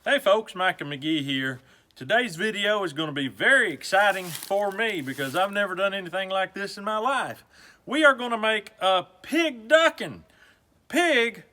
Hey folks, Mike and McGee here. Today's video is going to be very exciting for me because I've never done anything like this in my life. We are going to make a pig ducking. Pig,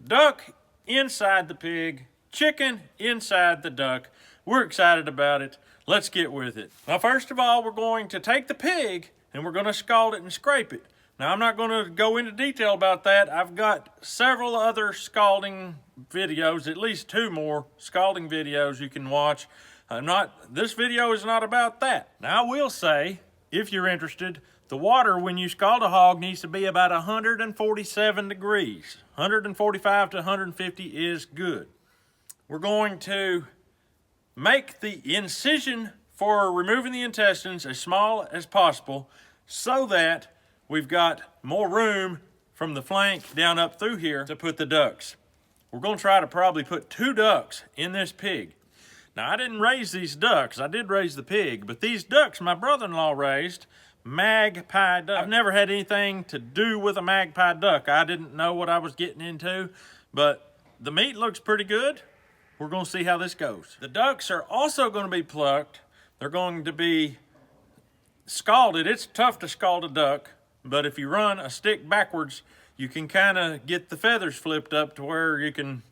duck inside the pig, chicken inside the duck. We're excited about it. Let's get with it. Now first of all, we're going to take the pig and we're going to scald it and scrape it. Now I'm not going to go into detail about that. I've got several other scalding videos, at least 2 more scalding videos you can watch. This video is not about that. Now I will say, if you're interested, the water when you scald a hog needs to be about 147 degrees. 145 to 150 is good. We're going to make the incision for removing the intestines as small as possible so that we've got more room from the flank down up through here to put the ducks. We're going to try to probably put 2 ducks in this pig. Now, I didn't raise these ducks. I did raise the pig, but these ducks my brother-in-law raised, magpie duck. I've never had anything to do with a magpie duck. I didn't know what I was getting into, but the meat looks pretty good. We're going to see how this goes. The ducks are also going to be plucked. They're going to be scalded. It's tough to scald a duck, but if you run a stick backwards, you can kind of get the feathers flipped up to where you can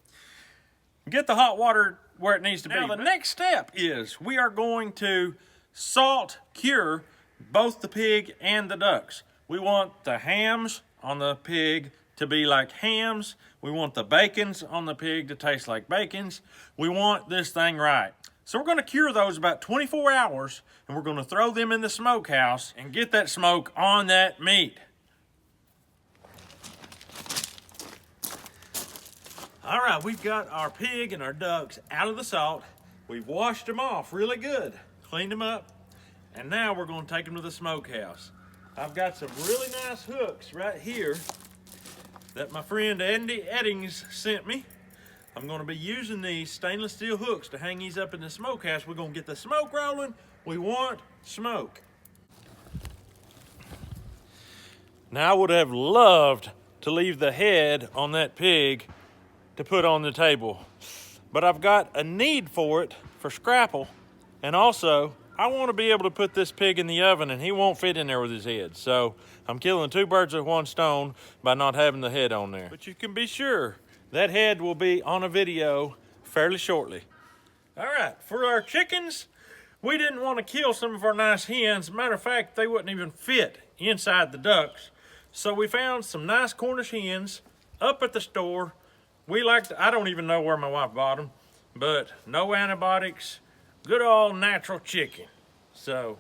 get the hot water where it needs to be. Now, the next step is we are going to salt cure both the pig and the ducks. We want the hams on the pig to be like hams. We want the bacons on the pig to taste like bacons. We want this thing right. So we're going to cure those about 24 hours, and we're going to throw them in the smokehouse and get that smoke on that meat. All right, we've got our pig and our ducks out of the salt. We've washed them off really good, cleaned them up, and now we're going to take them to the smokehouse. I've got some really nice hooks right here that my friend Andy Eddings sent me. I'm going to be using these stainless steel hooks to hang these up in the smokehouse. We're going to get the smoke rolling. We want smoke. Now, I would have loved to leave the head on that pig to put on the table, but I've got a need for it for scrapple, and also I want to be able to put this pig in the oven and he won't fit in there with his head. So I'm killing 2 birds with 1 stone by not having the head on there. But you can be sure that head will be on a video fairly shortly. All right, for our chickens, we didn't want to kill some of our nice hens. Matter of fact, they wouldn't even fit inside the ducks. So we found some nice Cornish hens up at the store. I don't even know where my wife bought them, but no antibiotics, good old natural chicken. So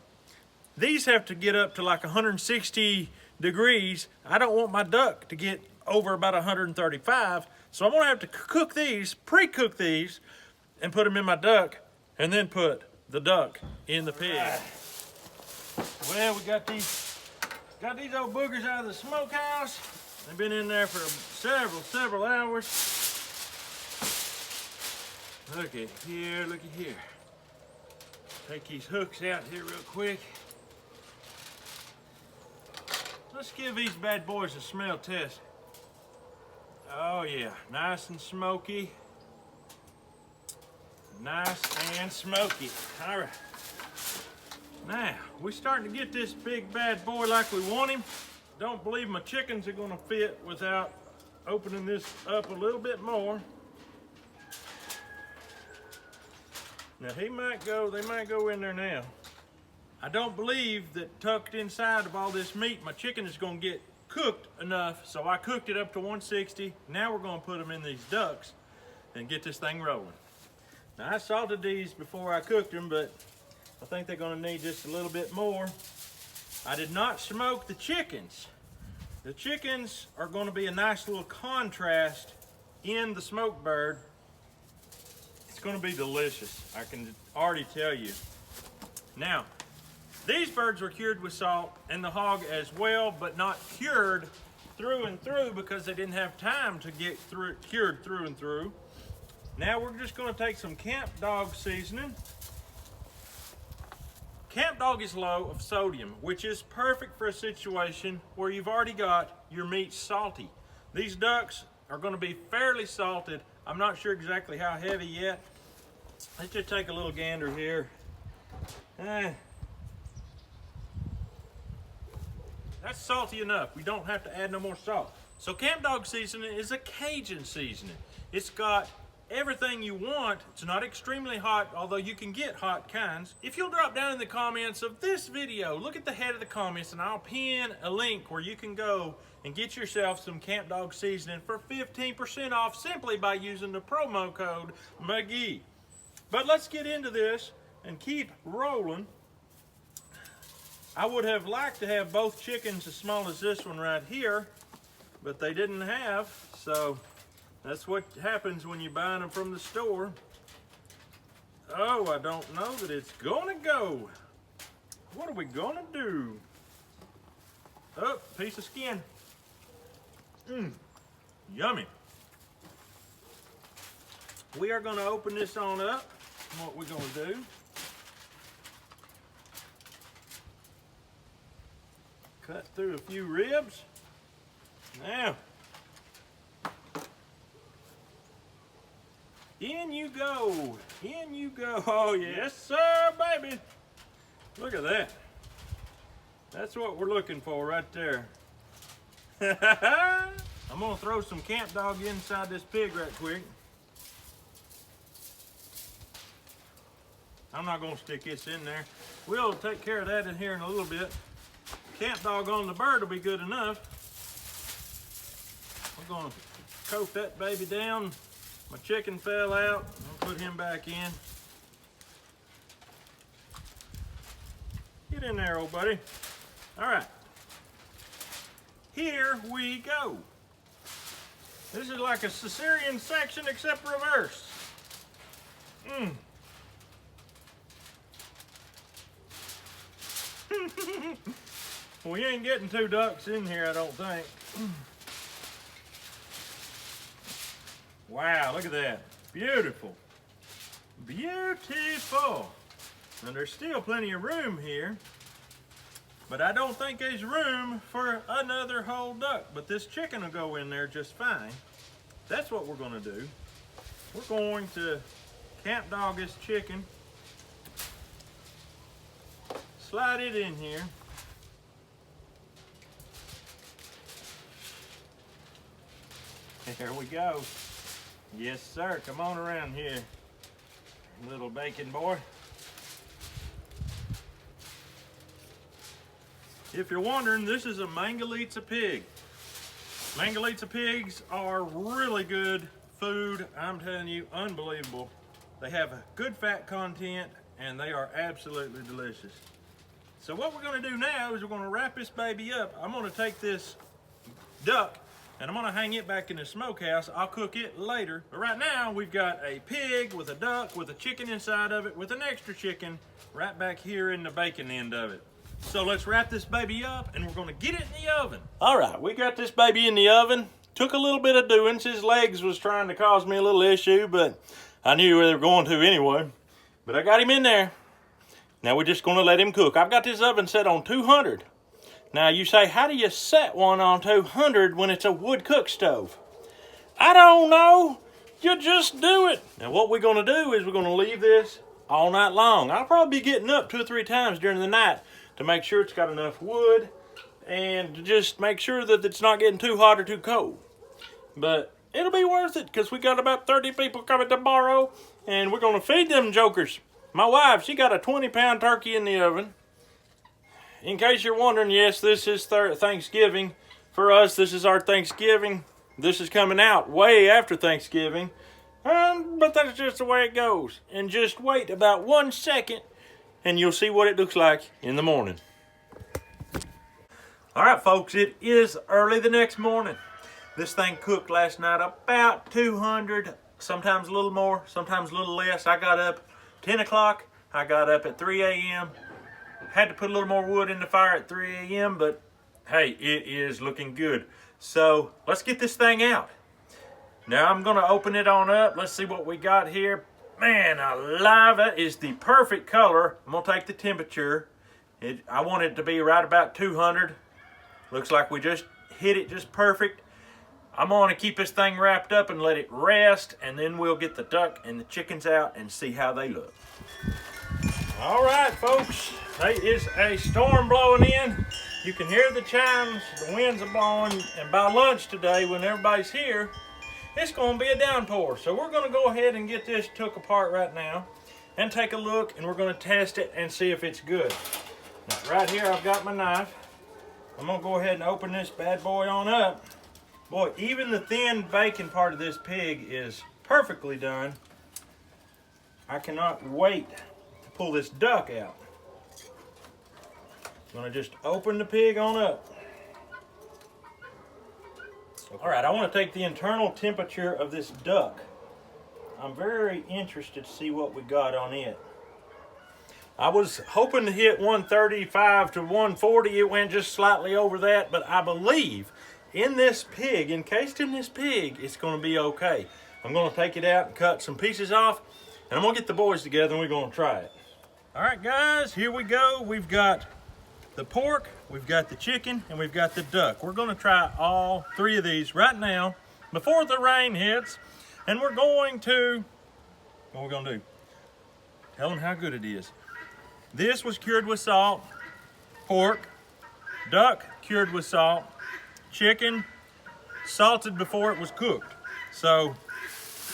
these have to get up to like 160 degrees. I don't want my duck to get over about 135. So I'm gonna have to cook these, pre-cook these, and put them in my duck, and then put the duck in the pig. Right. Well, we got these old boogers out of the smokehouse. They've been in there for several hours. Look at here, look at here. Take these hooks out here real quick. Let's give these bad boys a smell test. Oh yeah, nice and smoky. Nice and smoky. All right. Now, we're starting to get this big bad boy like we want him. Don't believe my chickens are gonna fit without opening this up a little bit more. Now they might go in there now. I don't believe that tucked inside of all this meat, my chicken is gonna get cooked enough, so I cooked it up to 160. Now we're gonna put them in these ducks and get this thing rolling. Now I salted these before I cooked them, but I think they're gonna need just a little bit more. I did not smoke the chickens. The chickens are gonna be a nice little contrast in the smoked bird. It's gonna be delicious, I can already tell you. Now, these birds were cured with salt and the hog as well, but not cured through and through because they didn't have time to get cured through and through. Now we're just gonna take some Camp Dog seasoning. Camp Dog is low of sodium, which is perfect for a situation where you've already got your meat salty. These ducks are gonna be fairly salted. I'm not sure exactly how heavy yet, Let's just take a little gander here. That's salty enough. We don't have to add no more salt. So Camp Dog seasoning is a Cajun seasoning. It's got everything you want. It's not extremely hot, although you can get hot kinds. If you'll drop down in the comments of this video, look at the head of the comments and I'll pin a link where you can go and get yourself some Camp Dog seasoning for 15% off simply by using the promo code McGee. But let's get into this and keep rolling. I would have liked to have both chickens as small as this one right here, but they didn't have, so that's what happens when you're buying them from the store. Oh, I don't know that it's gonna go. What are we gonna do? Oh, piece of skin. Yummy. We are gonna open this on up. What we're gonna do. Cut through a few ribs. Now, in you go. In you go. Oh, yes, sir, baby. Look at that. That's what we're looking for right there. I'm gonna throw some Camp Dog inside this pig right quick. I'm not gonna stick this in there. We'll take care of that in here in a little bit. Camp Dog on the bird will be good enough. I'm gonna coat that baby down. My chicken fell out. I'll put him back in. Get in there, old buddy. All right. Here we go. This is like a cesarean section except reverse. We ain't getting 2 ducks in here, I don't think. Wow, look at that. Beautiful. Beautiful. And there's still plenty of room here, but I don't think there's room for another whole duck. But this chicken will go in there just fine. That's what we're gonna do. We're going to Camp Dog this chicken. Slide it in here. There we go. Yes, sir. Come on around here, little bacon boy. If you're wondering, this is a Mangalitsa pig. Mangalitsa pigs are really good food. I'm telling you, unbelievable. They have a good fat content and they are absolutely delicious. So what we're gonna do now is we're gonna wrap this baby up. I'm gonna take this duck and I'm gonna hang it back in the smokehouse. I'll cook it later. But right now, we've got a pig with a duck with a chicken inside of it with an extra chicken right back here in the bacon end of it. So let's wrap this baby up and we're gonna get it in the oven. All right, we got this baby in the oven. Took a little bit of doing. His legs was trying to cause me a little issue, but I knew where they were going to anyway. But I got him in there. Now we're just gonna let him cook. I've got this oven set on 200. Now you say, how do you set one on 200 when it's a wood cook stove? I don't know. You just do it. Now what we're gonna do is we're gonna leave this all night long. I'll probably be getting up 2 or 3 times during the night to make sure it's got enough wood and to just make sure that it's not getting too hot or too cold. But it'll be worth it because we got about 30 people coming tomorrow and we're gonna feed them jokers. My wife, she got a 20-pound turkey in the oven. In case you're wondering, yes, this is Thanksgiving. For us, this is our Thanksgiving. This is coming out way after Thanksgiving. But that's just the way it goes. And just wait about 1 second and you'll see what it looks like in the morning. All right, folks, it is early the next morning. This thing cooked last night about 200, sometimes a little more, sometimes a little less. I got up 10 o'clock. I got up at 3 a.m. Had to put a little more wood in the fire at 3 a.m., but hey, it is looking good. So let's get this thing out. Now I'm gonna open it on up. Let's see what we got here. Man, alive, that is the perfect color. I'm gonna take the temperature. I want it to be right about 200. Looks like we just hit it just perfect. I'm gonna keep this thing wrapped up and let it rest, and then we'll get the duck and the chickens out and see how they look. All right, folks, there is a storm blowing in. You can hear the chimes, the winds are blowing, and by lunch today, when everybody's here, it's gonna be a downpour. So we're gonna go ahead and get this took apart right now and take a look, and we're gonna test it and see if it's good. Now, right here, I've got my knife. I'm gonna go ahead and open this bad boy on up. Boy, even the thin bacon part of this pig is perfectly done. I cannot wait to pull this duck out. I'm gonna just open the pig on up. All right, I wanna take the internal temperature of this duck. I'm very interested to see what we got on it. I was hoping to hit 135 to 140. It went just slightly over that, but I believe in this pig, encased in this pig, it's gonna be okay. I'm gonna take it out and cut some pieces off, and I'm gonna get the boys together and we're gonna try it. All right, guys, here we go. We've got the pork, we've got the chicken, and we've got the duck. We're gonna try all three of these right now before the rain hits, and we're going to, what we're gonna do? Tell them how good it is. This was cured with salt, pork, duck cured with salt, chicken salted before it was cooked. So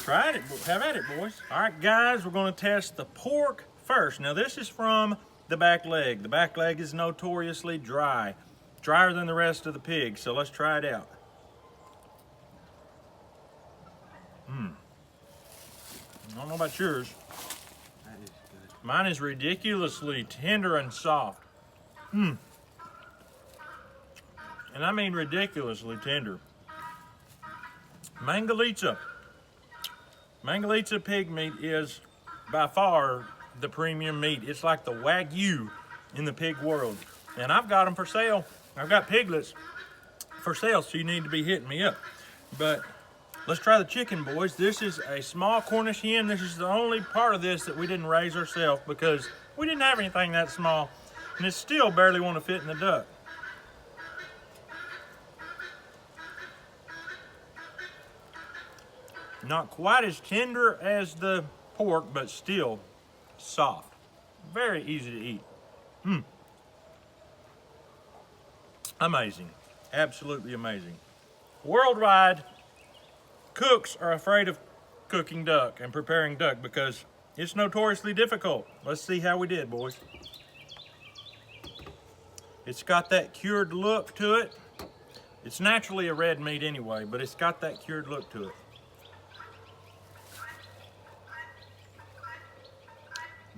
try it, have at it, boys. All right, guys, we're gonna test the pork first. Now this is from the back leg. The back leg is notoriously dry, drier than the rest of the pig. So let's try it out. I don't know about yours. Mine is ridiculously tender and soft. And I mean ridiculously tender. Mangalitsa pig meat is by far the premium meat. It's like the Wagyu in the pig world. And I've got them for sale. I've got piglets for sale, so you need to be hitting me up. But let's try the chicken, boys. This is a small Cornish hen. This is the only part of this that we didn't raise ourselves because we didn't have anything that small, and it still barely want to fit in the duck. Not quite as tender as the pork, but still soft. Very easy to eat. Amazing. Absolutely amazing. Worldwide, cooks are afraid of cooking duck and preparing duck because it's notoriously difficult. Let's see how we did, boys. It's got that cured look to it. It's naturally a red meat anyway, but it's got that cured look to it.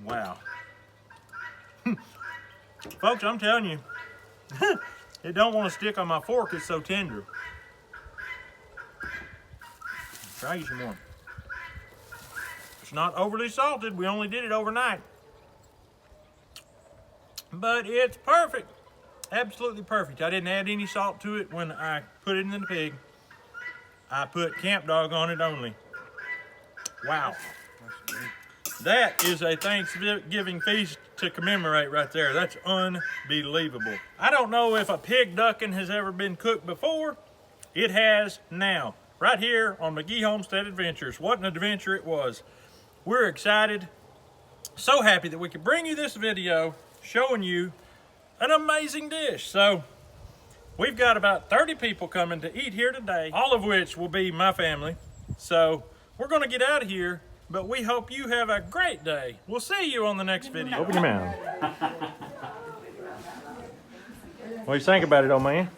Wow. Folks, I'm telling you, it don't want to stick on my fork. It's so tender. Try you some more. It's not overly salted. We only did it overnight. But it's perfect. Absolutely perfect. I didn't add any salt to it when I put it in the pig. I put camp dog on it only. Wow. That is a Thanksgiving feast to commemorate right there. That's unbelievable. I don't know if a pig ducking has ever been cooked before. It has now. Right here on McGee Homestead Adventures. What an adventure it was. We're excited. So happy that we could bring you this video showing you an amazing dish. So we've got about 30 people coming to eat here today, all of which will be my family. So we're going to get out of here, but we hope you have a great day. We'll see you on the next video. Open your mouth. What do you think about it, old man?